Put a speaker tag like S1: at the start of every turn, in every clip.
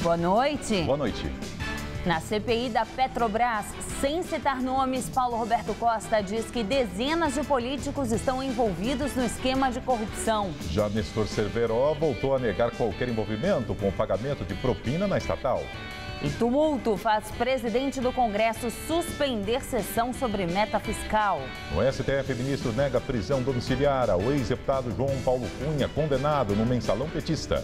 S1: Boa noite.
S2: Boa noite.
S1: Na CPI da Petrobras, sem citar nomes, Paulo Roberto Costa diz que dezenas de políticos estão envolvidos no esquema de corrupção.
S2: Já Nestor Cerveró voltou a negar qualquer envolvimento com o pagamento de propina na estatal.
S1: E tumulto faz presidente do Congresso suspender sessão sobre meta fiscal.
S2: No STF, ministro nega prisão domiciliar ao ex-deputado João Paulo Cunha, condenado no mensalão petista.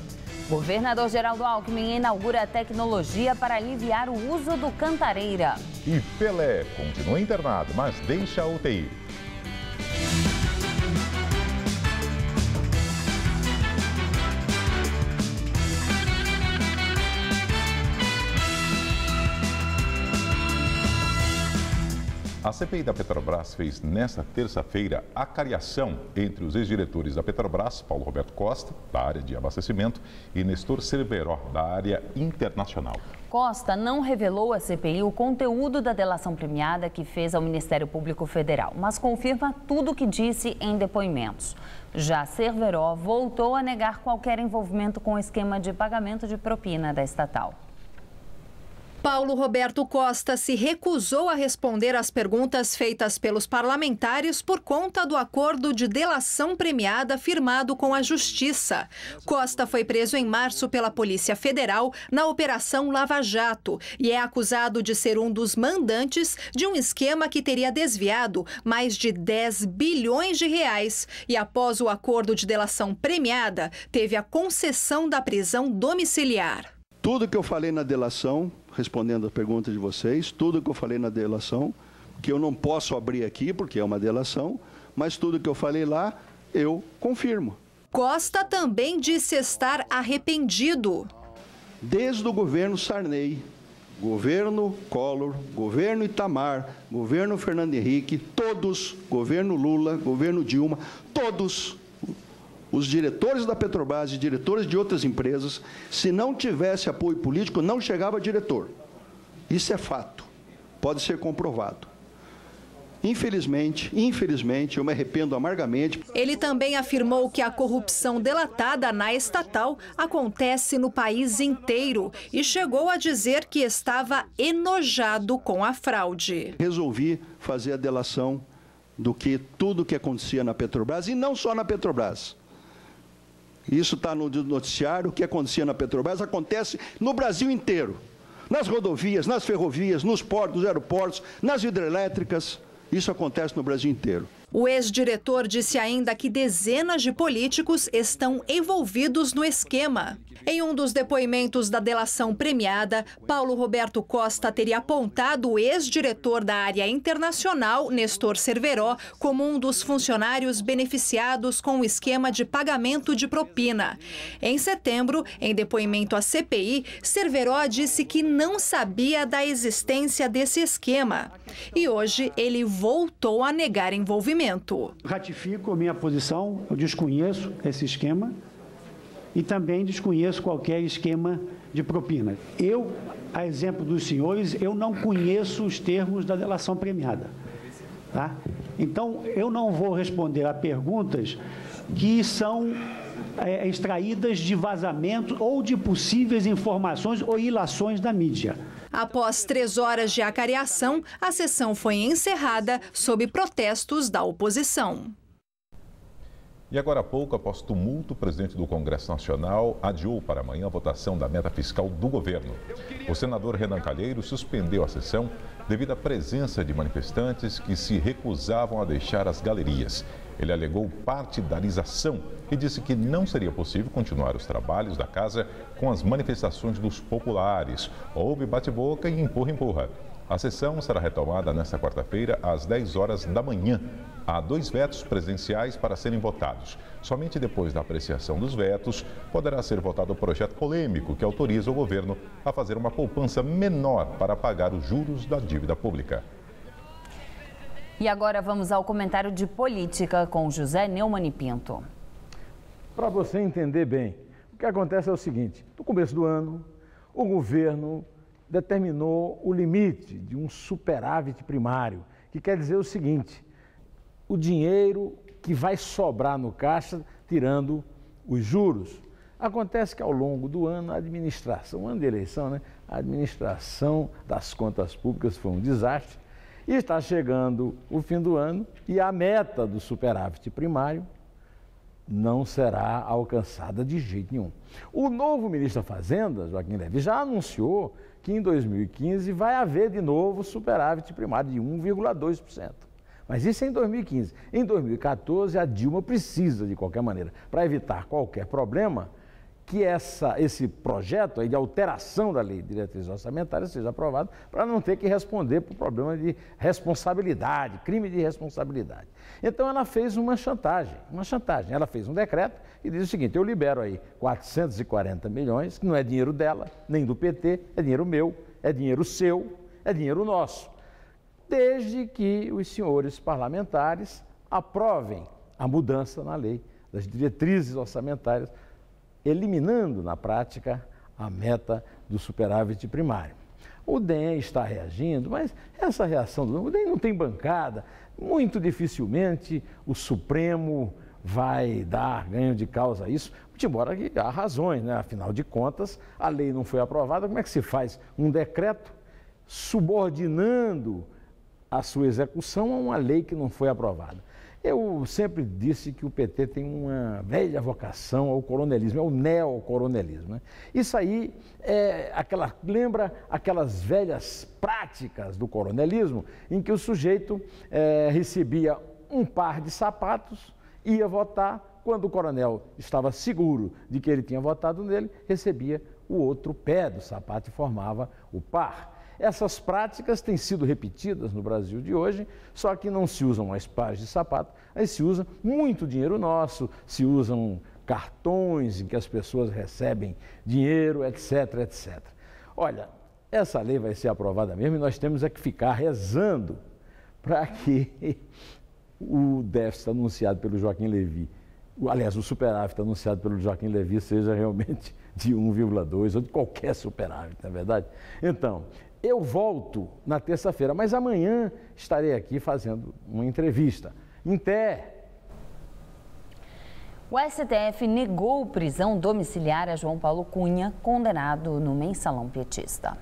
S1: Governador Geraldo Alckmin inaugura tecnologia para aliviar o uso do Cantareira.
S2: E Pelé continua internado, mas deixa a UTI. A CPI da Petrobras fez nesta terça-feira a cariação entre os ex-diretores da Petrobras, Paulo Roberto Costa, da área de abastecimento, e Nestor Cerveró, da área internacional.
S1: Costa não revelou à CPI o conteúdo da delação premiada que fez ao Ministério Público Federal, mas confirma tudo o que disse em depoimentos. Já Cerveró voltou a negar qualquer envolvimento com o esquema de pagamento de propina da estatal.
S3: Paulo Roberto Costa se recusou a responder às perguntas feitas pelos parlamentares por conta do acordo de delação premiada firmado com a Justiça. Costa foi preso em março pela Polícia Federal na Operação Lava Jato e é acusado de ser um dos mandantes de um esquema que teria desviado mais de 10 bilhões de reais e, após o acordo de delação premiada, teve a concessão da prisão domiciliar.
S4: Tudo que eu falei na delação, respondendo a pergunta de vocês, tudo que eu falei na delação, que eu não posso abrir aqui porque é uma delação, mas tudo que eu falei lá, eu confirmo.
S3: Costa também disse estar arrependido.
S4: Desde o governo Sarney, governo Collor, governo Itamar, governo Fernando Henrique, todos, governo Lula, governo Dilma, todos os diretores da Petrobras e diretores de outras empresas, se não tivesse apoio político, não chegava a diretor. Isso é fato, pode ser comprovado. Infelizmente, eu me arrependo amargamente.
S3: Ele também afirmou que a corrupção delatada na estatal acontece no país inteiro e chegou a dizer que estava enojado com a fraude.
S4: Resolvi fazer a delação do que tudo que acontecia na Petrobras, e não só na Petrobras. Isso está no noticiário, o que acontecia na Petrobras acontece no Brasil inteiro. Nas rodovias, nas ferrovias, nos portos, nos aeroportos, nas hidrelétricas. Isso acontece no Brasil inteiro.
S3: O ex-diretor disse ainda que dezenas de políticos estão envolvidos no esquema. Em um dos depoimentos da delação premiada, Paulo Roberto Costa teria apontado o ex-diretor da área internacional, Nestor Cerveró, como um dos funcionários beneficiados com o esquema de pagamento de propina. Em setembro, em depoimento à CPI, Cerveró disse que não sabia da existência desse esquema. E hoje ele voltou a negar envolvimento.
S5: Ratifico a minha posição, eu desconheço esse esquema e também desconheço qualquer esquema de propina. Eu, a exemplo dos senhores, eu não conheço os termos da delação premiada. Tá? Então, eu não vou responder a perguntas que são extraídas de vazamentos ou de possíveis informações ou ilações da mídia.
S3: Após 3 horas de acariação, a sessão foi encerrada sob protestos da oposição.
S2: E agora há pouco, após tumulto, o presidente do Congresso Nacional adiou para amanhã a votação da meta fiscal do governo. O senador Renan Calheiros suspendeu a sessão devido à presença de manifestantes que se recusavam a deixar as galerias. Ele alegou partidarização e disse que não seria possível continuar os trabalhos da casa com as manifestações dos populares. Houve bate-boca e empurra-empurra. A sessão será retomada nesta quarta-feira, às 10 horas da manhã. Há 2 vetos presenciais para serem votados. Somente depois da apreciação dos vetos, poderá ser votado o projeto polêmico que autoriza o governo a fazer uma poupança menor para pagar os juros da dívida pública.
S1: E agora vamos ao comentário de política com José Neumann e Pinto.
S6: Para você entender bem, o que acontece é o seguinte: no começo do ano, o governo determinou o limite de um superávit primário, que quer dizer o seguinte: o dinheiro que vai sobrar no caixa, tirando os juros. Acontece que ao longo do ano, a administração, ano de eleição, né? A administração das contas públicas foi um desastre e está chegando o fim do ano e a meta do superávit primário não será alcançada de jeito nenhum. O novo ministro da Fazenda, Joaquim Levy, já anunciou que em 2015 vai haver de novo superávit primário de 1,2%. Mas isso é em 2015. Em 2014, a Dilma precisa, de qualquer maneira, para evitar qualquer problema, que esse projeto aí de alteração da lei de diretrizes orçamentárias seja aprovado para não ter que responder por problema de responsabilidade, crime de responsabilidade. Então ela fez uma chantagem. Ela fez um decreto e diz o seguinte: eu libero aí 440 milhões, que não é dinheiro dela, nem do PT, é dinheiro meu, é dinheiro seu, é dinheiro nosso, desde que os senhores parlamentares aprovem a mudança na lei das diretrizes orçamentárias, eliminando, na prática, a meta do superávit primário. O DEM está reagindo, mas essa reação do DEM não tem bancada. Muito dificilmente o Supremo vai dar ganho de causa a isso, embora que há razões, né? Afinal de contas, a lei não foi aprovada. Como é que se faz um decreto subordinando a sua execução a uma lei que não foi aprovada? Eu sempre disse que o PT tem uma velha vocação ao coronelismo, é o neocoronelismo, né? Isso aí lembra aquelas velhas práticas do coronelismo em que o sujeito recebia um par de sapatos, ia votar, quando o coronel estava seguro de que ele tinha votado nele, recebia o outro pé do sapato e formava o par. Essas práticas têm sido repetidas no Brasil de hoje, só que não se usam mais pares de sapato, aí se usa muito dinheiro nosso, se usam cartões em que as pessoas recebem dinheiro, etc, etc. Olha, essa lei vai ser aprovada mesmo e nós temos que ficar rezando para que o déficit anunciado pelo Joaquim Levy, aliás, o superávit anunciado pelo Joaquim Levy seja realmente de 1,2 ou de qualquer superávit, não é verdade? Então, eu volto na terça-feira, mas amanhã estarei aqui fazendo uma entrevista. Em pé.
S1: O STF negou prisão domiciliar a João Paulo Cunha, condenado no mensalão petista.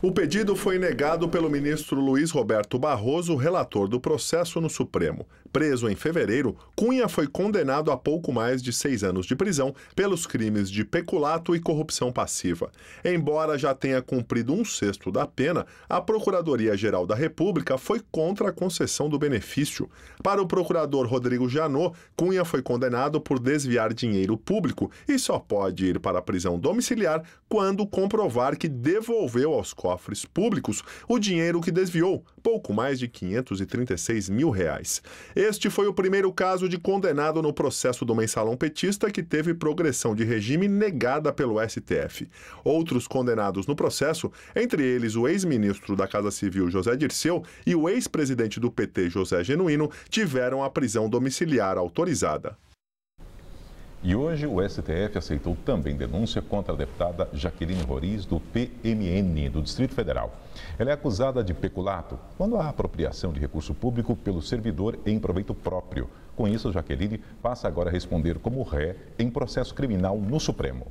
S7: O pedido foi negado pelo ministro Luiz Roberto Barroso, relator do processo no Supremo. Preso em fevereiro, Cunha foi condenado a pouco mais de 6 anos de prisão pelos crimes de peculato e corrupção passiva. Embora já tenha cumprido 1/6 da pena, a Procuradoria-Geral da República foi contra a concessão do benefício. Para o procurador Rodrigo Janot, Cunha foi condenado por desviar dinheiro público e só pode ir para a prisão domiciliar quando comprovar que devolveu aos cofres públicos o dinheiro que desviou, pouco mais de R$536 mil. Este foi o primeiro caso de condenado no processo do mensalão petista que teve progressão de regime negada pelo STF. Outros condenados no processo, entre eles o ex-ministro da Casa Civil José Dirceu e o ex-presidente do PT José Genuíno, tiveram a prisão domiciliar autorizada.
S2: E hoje o STF aceitou também denúncia contra a deputada Jaqueline Roriz, do PMN, do Distrito Federal. Ela é acusada de peculato quando há apropriação de recurso público pelo servidor em proveito próprio. Com isso, Jaqueline passa agora a responder como ré em processo criminal no Supremo.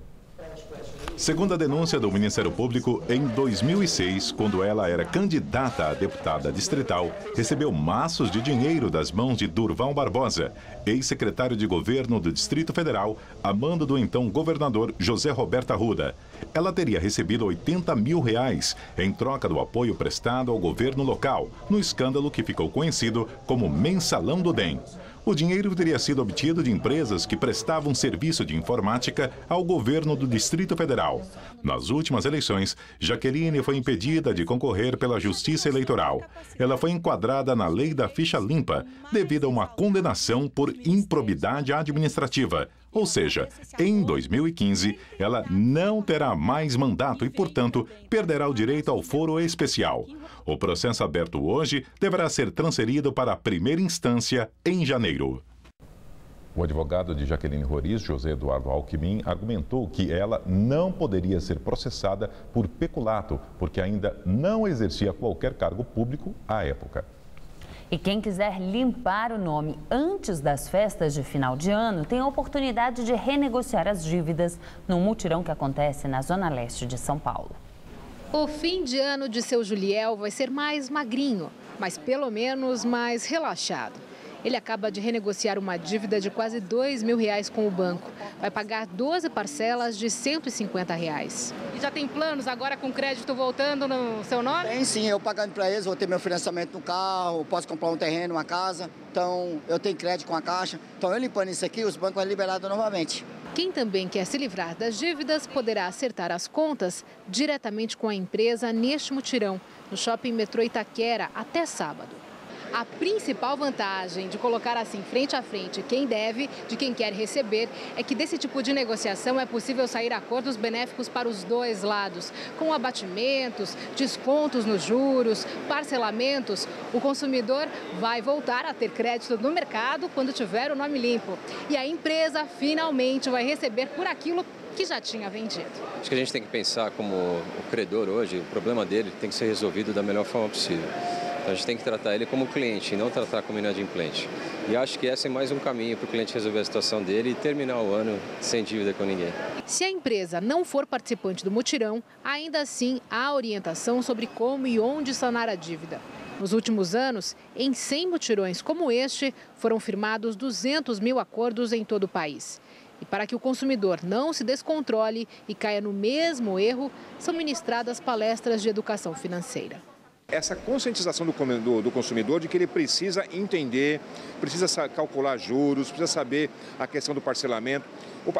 S8: Segundo a denúncia do Ministério Público, em 2006, quando ela era candidata a deputada distrital, recebeu maços de dinheiro das mãos de Durval Barbosa, ex-secretário de governo do Distrito Federal, a mando do então governador José Roberto Arruda. Ela teria recebido R$80 mil em troca do apoio prestado ao governo local, no escândalo que ficou conhecido como Mensalão do DEM. O dinheiro teria sido obtido de empresas que prestavam serviço de informática ao governo do Distrito Federal. Nas últimas eleições, Jaqueline foi impedida de concorrer pela Justiça Eleitoral. Ela foi enquadrada na Lei da Ficha Limpa, devido a uma condenação por improbidade administrativa. Ou seja, em 2015, ela não terá mais mandato e, portanto, perderá o direito ao foro especial. O processo aberto hoje deverá ser transferido para a primeira instância em janeiro.
S2: O advogado de Jaqueline Roriz, José Eduardo Alckmin, argumentou que ela não poderia ser processada por peculato, porque ainda não exercia qualquer cargo público à época.
S1: E quem quiser limpar o nome antes das festas de final de ano tem a oportunidade de renegociar as dívidas num mutirão que acontece na Zona Leste de São Paulo.
S9: O fim de ano de seu Juliel vai ser mais magrinho, mas pelo menos mais relaxado. Ele acaba de renegociar uma dívida de quase R$2.000 com o banco. Vai pagar 12 parcelas de R$150. E já tem planos agora com crédito voltando no seu nome?
S10: Tem sim, eu pagando para eles, vou ter meu financiamento no carro, posso comprar um terreno, uma casa. Então eu tenho crédito com a Caixa. Então eu limpando isso aqui, os bancos vão liberar novamente.
S9: Quem também quer se livrar das dívidas poderá acertar as contas diretamente com a empresa neste mutirão, no Shopping Metrô Itaquera, até sábado. A principal vantagem de colocar assim frente a frente quem deve de quem quer receber é que desse tipo de negociação é possível sair a acordos benéficos para os dois lados, com abatimentos, descontos nos juros, parcelamentos. O consumidor vai voltar a ter crédito no mercado quando tiver o nome limpo. E a empresa finalmente vai receber por aquilo que já tinha vendido.
S11: Acho que a gente tem que pensar como o credor hoje, o problema dele tem que ser resolvido da melhor forma possível. Então a gente tem que tratar ele como cliente e não tratar como inadimplente. E acho que esse é mais um caminho para o cliente resolver a situação dele e terminar o ano sem dívida com ninguém.
S9: Se a empresa não for participante do mutirão, ainda assim há orientação sobre como e onde sanar a dívida. Nos últimos anos, em 100 mutirões como este, foram firmados 200 mil acordos em todo o país. E para que o consumidor não se descontrole e caia no mesmo erro, são ministradas palestras de educação financeira.
S12: Essa conscientização do consumidor de que ele precisa entender, precisa calcular juros, precisa saber a questão do parcelamento.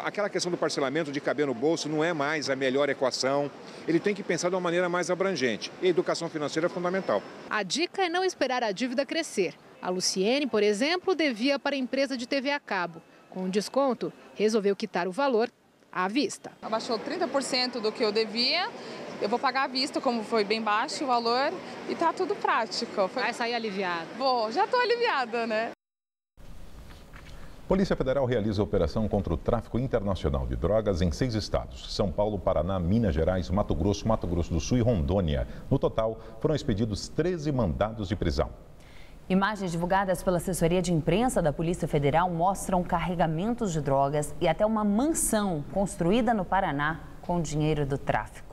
S12: Aquela questão do parcelamento de caber no bolso não é mais a melhor equação. Ele tem que pensar de uma maneira mais abrangente. E a educação financeira é fundamental.
S9: A dica é não esperar a dívida crescer. A Luciene, por exemplo, devia para a empresa de TV a cabo. Com um desconto, resolveu quitar o valor à vista.
S13: Abaixou 30% do que eu devia. Eu vou pagar à vista, como foi bem baixo o valor, e tá tudo prático.
S9: Vai sair aliviada?
S13: Vou, já tô aliviada, né?
S2: Polícia Federal realiza operação contra o tráfico internacional de drogas em 6 estados: São Paulo, Paraná, Minas Gerais, Mato Grosso do Sul e Rondônia. No total, foram expedidos 13 mandados de prisão.
S1: Imagens divulgadas pela assessoria de imprensa da Polícia Federal mostram carregamentos de drogas e até uma mansão construída no Paraná com dinheiro do tráfico.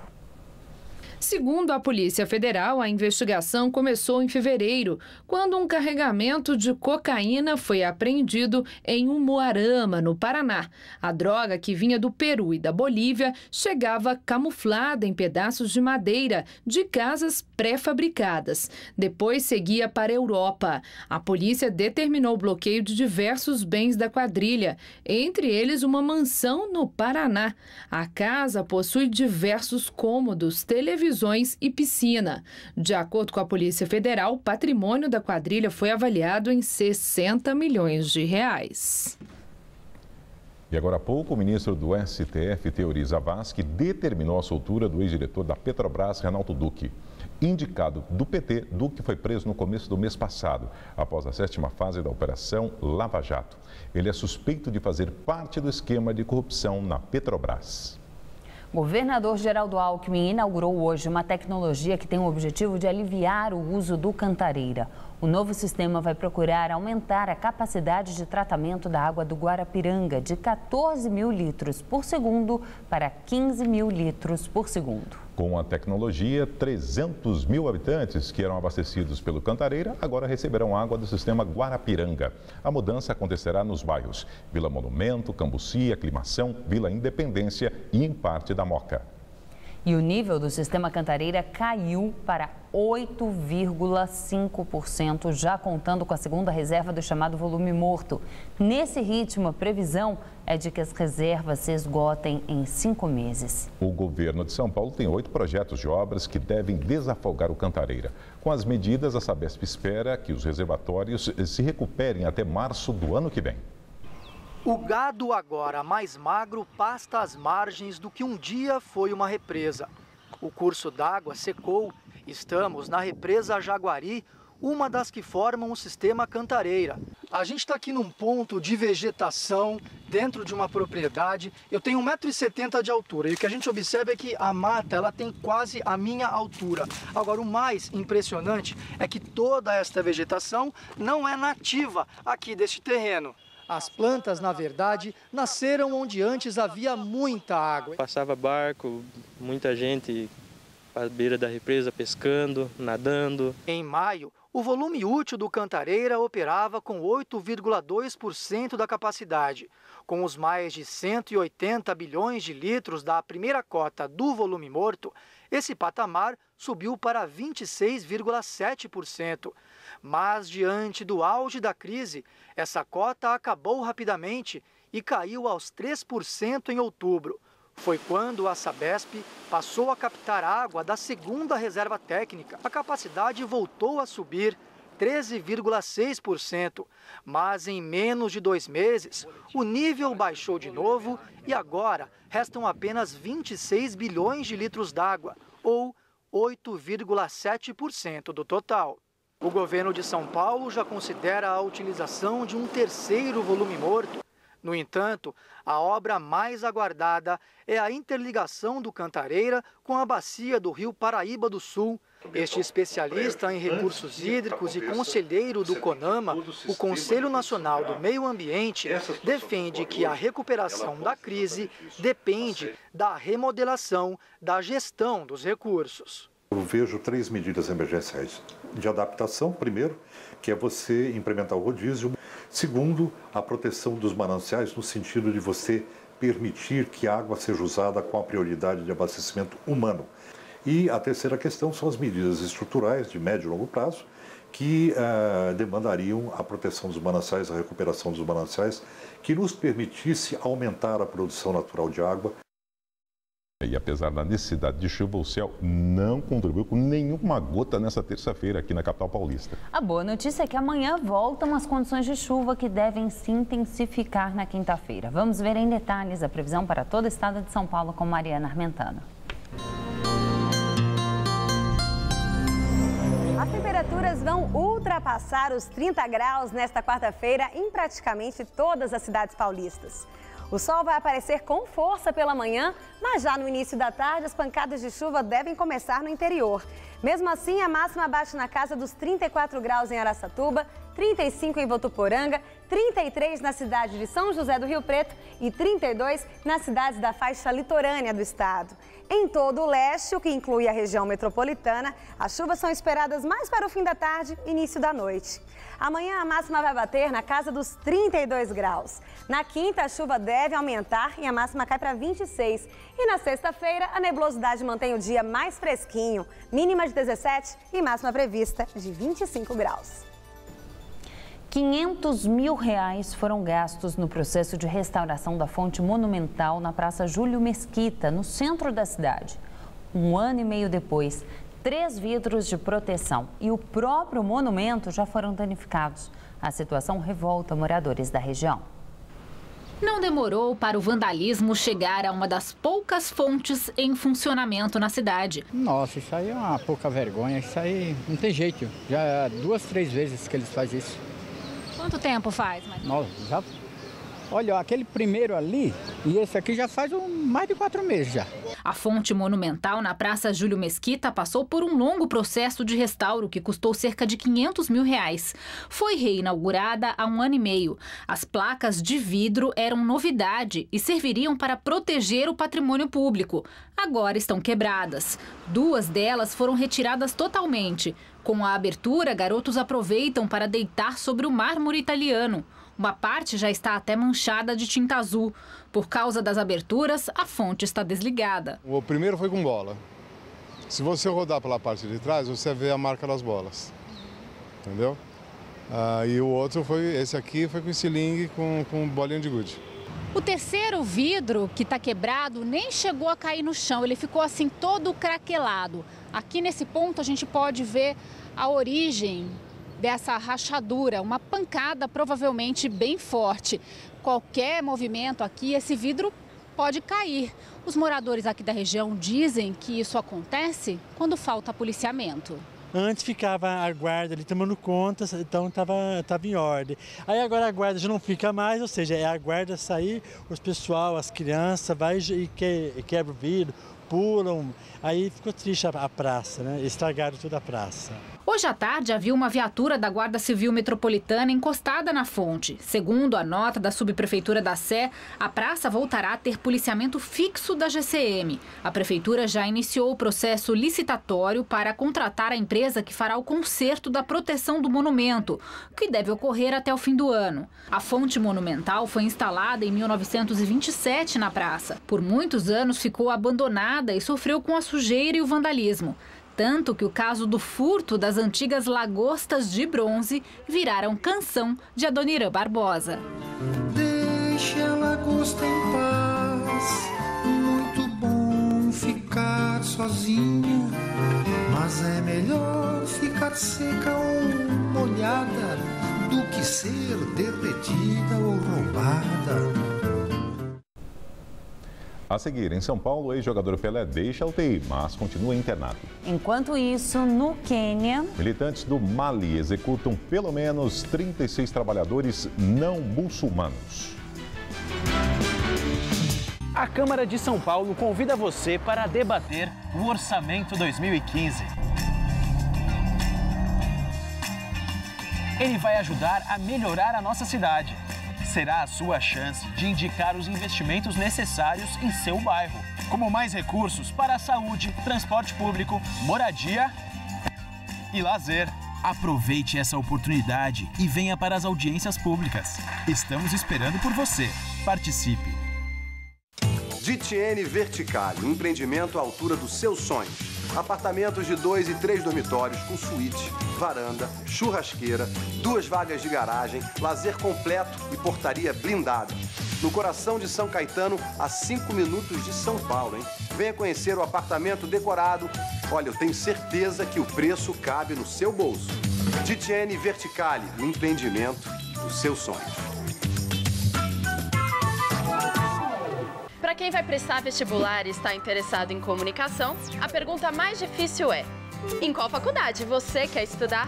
S14: Segundo a Polícia Federal, a investigação começou em fevereiro, quando um carregamento de cocaína foi apreendido em Umuarama, no Paraná. A droga, que vinha do Peru e da Bolívia, chegava camuflada em pedaços de madeira de casas pré-fabricadas. Depois seguia para a Europa. A polícia determinou o bloqueio de diversos bens da quadrilha, entre eles uma mansão no Paraná. A casa possui diversos cômodos, televisões e piscina. De acordo com a Polícia Federal, o patrimônio da quadrilha foi avaliado em 60 milhões de reais.
S2: E agora há pouco, o ministro do STF, Teori Zavascki, determinou a soltura do ex-diretor da Petrobras, Reinaldo Duque. Indicado do PT, Duque foi preso no começo do mês passado, após a 7ª fase da Operação Lava Jato. Ele é suspeito de fazer parte do esquema de corrupção na Petrobras.
S1: O governador Geraldo Alckmin inaugurou hoje uma tecnologia que tem o objetivo de aliviar o uso do Cantareira. O novo sistema vai procurar aumentar a capacidade de tratamento da água do Guarapiranga de 14 mil litros por segundo para 15 mil litros por segundo.
S2: Com a tecnologia, 300 mil habitantes que eram abastecidos pelo Cantareira agora receberão água do sistema Guarapiranga. A mudança acontecerá nos bairros Vila Monumento, Cambuci, Aclimação, Vila Independência e em parte da Moca.
S1: E o nível do sistema Cantareira caiu para 8,5%, já contando com a segunda reserva do chamado volume morto. Nesse ritmo, a previsão é de que as reservas se esgotem em 5 meses.
S2: O governo de São Paulo tem 8 projetos de obras que devem desafogar o Cantareira. Com as medidas, a Sabesp espera que os reservatórios se recuperem até março do ano que vem.
S15: O gado, agora mais magro, pasta às margens do que um dia foi uma represa. O curso d'água secou. Estamos na represa Jaguari, uma das que formam o sistema Cantareira. A gente está aqui num ponto de vegetação dentro de uma propriedade. Eu tenho 1,70 m de altura e o que a gente observa é que a mata ela tem quase a minha altura. Agora, o mais impressionante é que toda esta vegetação não é nativa aqui deste terreno. As plantas, na verdade, nasceram onde antes havia muita água.
S16: Passava barco, muita gente à beira da represa pescando, nadando.
S15: Em maio, o volume útil do Cantareira operava com 8,2% da capacidade. Com os mais de 180 bilhões de litros da primeira cota do volume morto, esse patamar subiu para 26,7%. Mas, diante do auge da crise, essa cota acabou rapidamente e caiu aos 3% em outubro. Foi quando a Sabesp passou a captar água da segunda reserva técnica. A capacidade voltou a subir 13,6%, mas em menos de 2 meses, o nível baixou de novo e agora restam apenas 26 bilhões de litros d'água, ou 8,7% do total. O governo de São Paulo já considera a utilização de um terceiro volume morto. No entanto, a obra mais aguardada é a interligação do Cantareira com a bacia do Rio Paraíba do Sul. Este especialista em recursos hídricos e conselheiro do CONAMA, o Conselho Nacional do Meio Ambiente, defende que a recuperação da crise depende da remodelação da gestão dos recursos.
S17: Eu vejo 3 medidas emergenciais de adaptação. Primeiro, que é você implementar o rodízio. Segundo, a proteção dos mananciais, no sentido de você permitir que a água seja usada com a prioridade de abastecimento humano. E a terceira questão são as medidas estruturais de médio e longo prazo, que demandariam a proteção dos mananciais, a recuperação dos mananciais, que nos permitisse aumentar a produção natural de água.
S2: E apesar da necessidade de chuva, o céu não contribuiu com nenhuma gota nessa terça-feira aqui na capital paulista.
S1: A boa notícia é que amanhã voltam as condições de chuva que devem se intensificar na quinta-feira. Vamos ver em detalhes a previsão para todo o estado de São Paulo com Mariana Armentano.
S18: As temperaturas vão ultrapassar os 30 graus nesta quarta-feira em praticamente todas as cidades paulistas. O sol vai aparecer com força pela manhã, mas já no início da tarde as pancadas de chuva devem começar no interior. Mesmo assim, a máxima bate na casa dos 34 graus em Araçatuba, 35 em Votuporanga, 33 na cidade de São José do Rio Preto e 32 nas cidades da faixa litorânea do estado. Em todo o leste, o que inclui a região metropolitana, as chuvas são esperadas mais para o fim da tarde e início da noite. Amanhã a máxima vai bater na casa dos 32 graus. Na quinta, a chuva deve aumentar e a máxima cai para 26. E na sexta-feira, a nebulosidade mantém o dia mais fresquinho, mínima de 17 e máxima prevista de 25 graus.
S1: R$500 mil foram gastos no processo de restauração da fonte monumental na Praça Júlio Mesquita, no centro da cidade. 1 ano e meio depois, 3 vidros de proteção e o próprio monumento já foram danificados. A situação revolta moradores da região.
S19: Não demorou para o vandalismo chegar a uma das poucas fontes em funcionamento na cidade.
S20: Nossa, isso aí é uma pouca vergonha, isso aí não tem jeito. Já é 2, 3 vezes que eles fazem isso.
S19: Quanto tempo faz?
S20: Nossa, já... Olha, aquele primeiro ali e esse aqui já faz mais de 4 meses já.
S19: A fonte monumental na Praça Júlio Mesquita passou por um longo processo de restauro que custou cerca de R$500 mil. Foi reinaugurada há 1 ano e meio. As placas de vidro eram novidade e serviriam para proteger o patrimônio público. Agora estão quebradas. 2 delas foram retiradas totalmente. Com a abertura, garotos aproveitam para deitar sobre o mármore italiano. Uma parte já está até manchada de tinta azul. Por causa das aberturas, a fonte está desligada.
S21: O primeiro foi com bola. Se você rodar pela parte de trás, você vê a marca das bolas. Entendeu? E o outro foi, esse aqui foi com estilingue com bolinha de gude.
S19: O terceiro vidro, que está quebrado, nem chegou a cair no chão. Ele ficou assim todo craquelado. Aqui nesse ponto a gente pode ver a origem dessa rachadura, uma pancada provavelmente bem forte. Qualquer movimento aqui, esse vidro pode cair. Os moradores aqui da região dizem que isso acontece quando falta policiamento.
S4: Antes ficava a guarda ali tomando conta, então estava em ordem. Aí agora a guarda já não fica mais, ou seja, é a guarda sair, os pessoal, as crianças, vai e quebra o vidro, pulam. Aí ficou triste a praça, né? Estragaram toda a praça.
S19: Hoje à tarde havia uma viatura da Guarda Civil Metropolitana encostada na fonte. Segundo a nota da Subprefeitura da Sé, a praça voltará a ter policiamento fixo da GCM. A Prefeitura já iniciou o processo licitatório para contratar a empresa que fará o conserto da proteção do monumento, que deve ocorrer até o fim do ano. A fonte monumental foi instalada em 1927 na praça. Por muitos anos ficou abandonada e sofreu com a sujeira e o vandalismo. Tanto que o caso do furto das antigas lagostas de bronze viraram canção de Adoniran Barbosa.
S22: Deixe a lagosta em paz, muito bom ficar sozinha, mas é melhor ficar seca ou molhada do que ser derretida ou roubada.
S2: A seguir, em São Paulo, o ex-jogador Pelé deixa a UTI, mas continua internado.
S1: Enquanto isso, no Quênia...
S2: Militantes do Mali executam pelo menos 36 trabalhadores não muçulmanos.
S23: A Câmara de São Paulo convida você para debater o Orçamento 2015. Ele vai ajudar a melhorar a nossa cidade. Será a sua chance de indicar os investimentos necessários em seu bairro, como mais recursos para a saúde, transporte público, moradia e lazer. Aproveite essa oportunidade e venha para as audiências públicas. Estamos esperando por você. Participe.
S24: Ditiene Verticale, um empreendimento à altura dos seus sonhos. Apartamentos de 2 e 3 dormitórios com suíte, varanda, churrasqueira, 2 vagas de garagem, lazer completo e portaria blindada. No coração de São Caetano, a 5 minutos de São Paulo, hein? Venha conhecer o apartamento decorado. Olha, eu tenho certeza que o preço cabe no seu bolso. Ditiene Verticale, o empreendimento dos seus sonhos.
S25: Para quem vai prestar vestibular e está interessado em comunicação, a pergunta mais difícil é: em qual faculdade você quer estudar?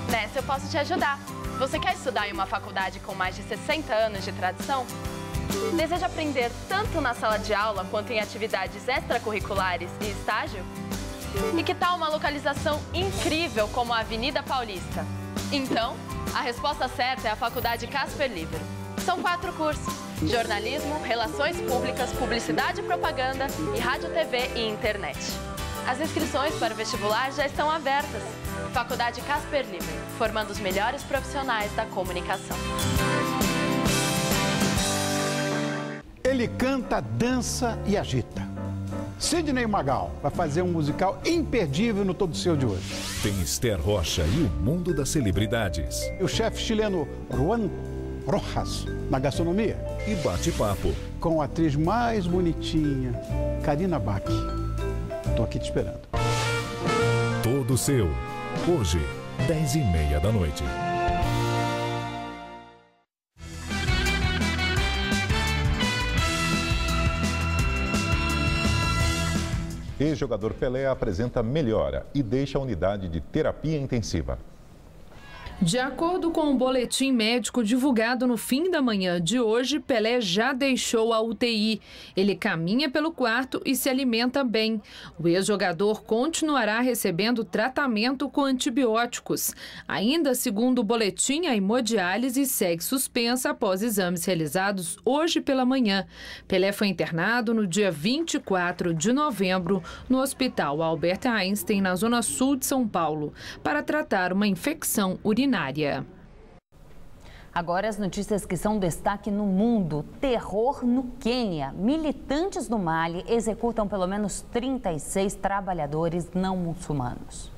S25: Nessa eu posso te ajudar. Você quer estudar em uma faculdade com mais de 60 anos de tradição? Deseja aprender tanto na sala de aula quanto em atividades extracurriculares e estágio? E que tal uma localização incrível como a Avenida Paulista? Então, a resposta certa é a Faculdade Casper Libero. São 4 cursos: jornalismo, relações públicas, publicidade e propaganda e rádio, TV e internet. As inscrições para o vestibular já estão abertas. Faculdade Casper Libero, formando os melhores profissionais da comunicação.
S26: Ele canta, dança e agita. Sidney Magal vai fazer um musical imperdível no Todo Seu de hoje.
S27: Tem Esther Rocha e o mundo das celebridades.
S26: E o chefe chileno Juan Rojas na gastronomia.
S27: E bate-papo
S26: com a atriz mais bonitinha, Karina Bach. Tô aqui te esperando.
S27: Todo Seu. Hoje, 10h30 da noite.
S2: Ex-jogador Pelé apresenta melhora e deixa a unidade de terapia intensiva.
S14: De acordo com um boletim médico divulgado no fim da manhã de hoje, Pelé já deixou a UTI. Ele caminha pelo quarto e se alimenta bem. O ex-jogador continuará recebendo tratamento com antibióticos. Ainda segundo o boletim, a hemodiálise segue suspensa após exames realizados hoje pela manhã. Pelé foi internado no dia 24 de novembro no Hospital Albert Einstein, na zona sul de São Paulo, para tratar uma infecção urinária.
S1: Agora as notícias que são destaque no mundo. Terror no Quênia. Militantes do Mali executam pelo menos 36 trabalhadores não muçulmanos.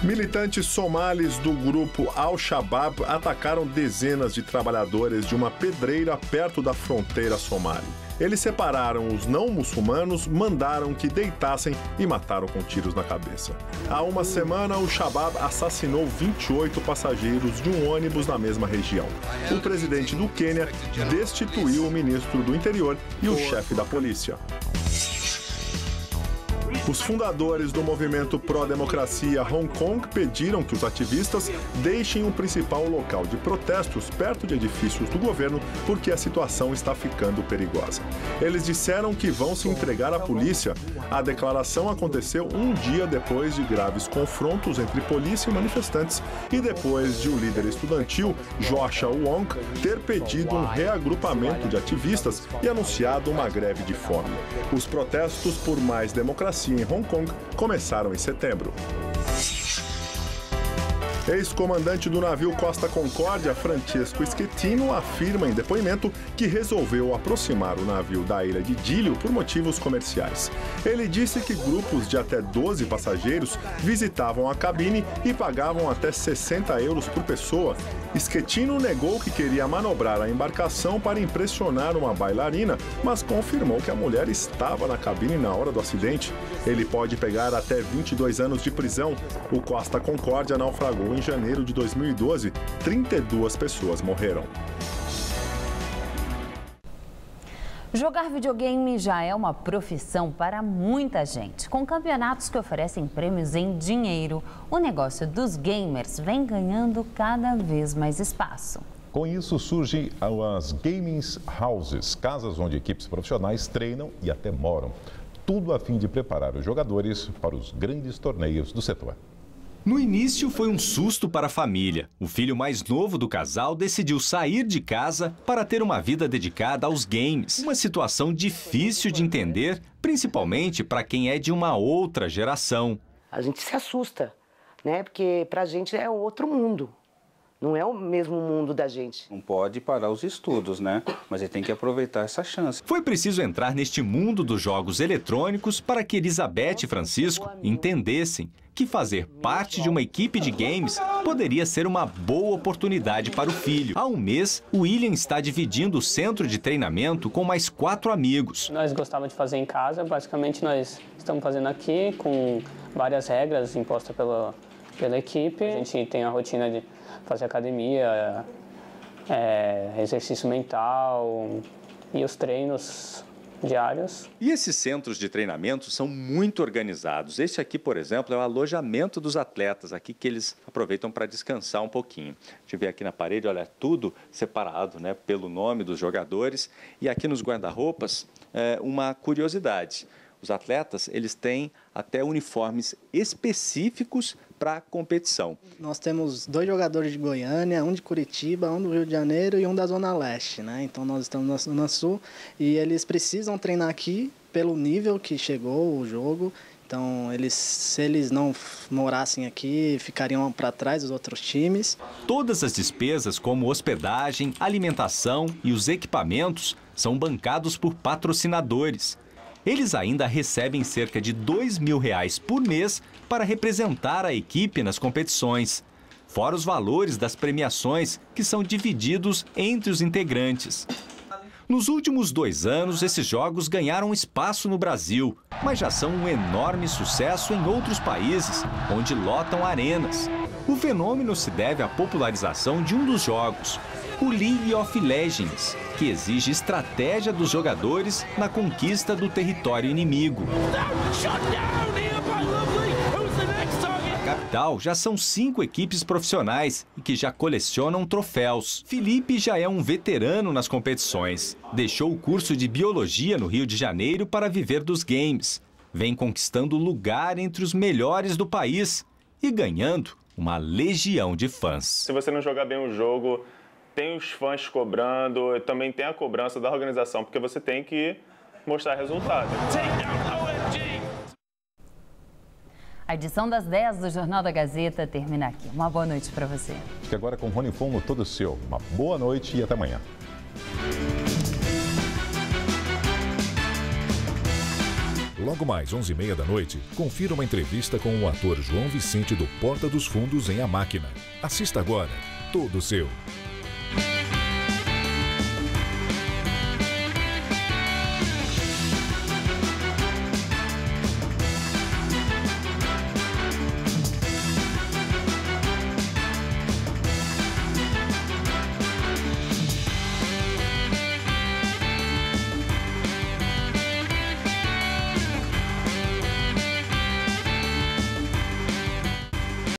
S7: Militantes somalis do grupo Al-Shabaab atacaram dezenas de trabalhadores de uma pedreira perto da fronteira somali. Eles separaram os não muçulmanos, mandaram que deitassem e mataram com tiros na cabeça. Há uma semana, o Shabaab assassinou 28 passageiros de um ônibus na mesma região. O presidente do Quênia destituiu o ministro do Interior e o chefe da polícia. Os fundadores do movimento pró-democracia Hong Kong pediram que os ativistas deixem o principal local de protestos perto de edifícios do governo porque a situação está ficando perigosa. Eles disseram que vão se entregar à polícia. A declaração aconteceu um dia depois de graves confrontos entre polícia e manifestantes e depois de o líder estudantil, Joshua Wong, ter pedido um reagrupamento de ativistas e anunciado uma greve de fome. Os protestos por mais democracia em Hong Kong começaram em setembro. Ex-comandante do navio Costa Concórdia, Francesco Schettino, afirma em depoimento que resolveu aproximar o navio da ilha de Dílio por motivos comerciais. Ele disse que grupos de até 12 passageiros visitavam a cabine e pagavam até 60 euros por pessoa. Schettino negou que queria manobrar a embarcação para impressionar uma bailarina, mas confirmou que a mulher estava na cabine na hora do acidente. Ele pode pegar até 22 anos de prisão. O Costa Concórdia naufragou em janeiro de 2012. 32 pessoas morreram.
S1: Jogar videogame já é uma profissão para muita gente. Com campeonatos que oferecem prêmios em dinheiro, o negócio dos gamers vem ganhando cada vez mais espaço.
S2: Com isso, surgem as gaming houses, casas onde equipes profissionais treinam e até moram. Tudo a fim de preparar os jogadores para os grandes torneios do setor.
S3: No início foi um susto para a família. O filho mais novo do casal decidiu sair de casa para ter uma vida dedicada aos games. Uma situação difícil de entender, principalmente para quem é de uma outra geração.
S5: A gente se assusta, né? Porque pra gente é outro mundo. Não é o mesmo mundo da gente.
S6: Não pode parar os estudos, né? Mas ele tem que aproveitar essa chance.
S3: Foi preciso entrar neste mundo dos jogos eletrônicos para que Elizabeth e Francisco entendessem que fazer parte de uma equipe de games poderia ser uma boa oportunidade para o filho. Há um mês, o William está dividindo o centro de treinamento com mais 4 amigos.
S8: Nós gostávamos de fazer em casa, basicamente nós estamos fazendo aqui com várias regras impostas pela equipe. A gente tem a rotina de fazer academia, exercício mental e os treinos diários.
S3: E esses centros de treinamento são muito organizados. Este aqui, por exemplo, é o alojamento dos atletas, aqui que eles aproveitam para descansar um pouquinho. A gente vê aqui na parede, olha, tudo separado, né, pelo nome dos jogadores. E aqui nos guarda-roupas, uma curiosidade. Os atletas, eles têm até uniformes específicos para a competição.
S10: Nós temos 2 jogadores de Goiânia, um de Curitiba, um do Rio de Janeiro e um da Zona Leste, né? Então nós estamos na Zona Sul e eles precisam treinar aqui pelo nível que chegou o jogo. Então, se eles não morassem aqui, ficariam para trás dos outros times.
S3: Todas as despesas, como hospedagem, alimentação e os equipamentos, são bancados por patrocinadores. Eles ainda recebem cerca de R$2.000 por mês para representar a equipe nas competições, fora os valores das premiações, que são divididos entre os integrantes. Nos últimos 2 anos, esses jogos ganharam espaço no Brasil, mas já são um enorme sucesso em outros países, onde lotam arenas. O fenômeno se deve à popularização de um dos jogos, o League of Legends, que exige estratégia dos jogadores na conquista do território inimigo. Na capital, já são 5 equipes profissionais e que já colecionam troféus. Felipe já é um veterano nas competições. Deixou o curso de Biologia no Rio de Janeiro para viver dos games. Vem conquistando lugar entre os melhores do país e ganhando uma legião de fãs.
S11: Se você não jogar bem o jogo, tem os fãs cobrando, também tem a cobrança da organização, porque você tem que mostrar resultado.
S1: A edição das 10 do Jornal da Gazeta termina aqui. Uma boa noite para você.
S2: Fique agora com o Rony Fumo, todo seu. Uma boa noite e até amanhã.
S27: Logo mais, 11h30 da noite, confira uma entrevista com o ator João Vicente do Porta dos Fundos em A Máquina. Assista agora, todo seu.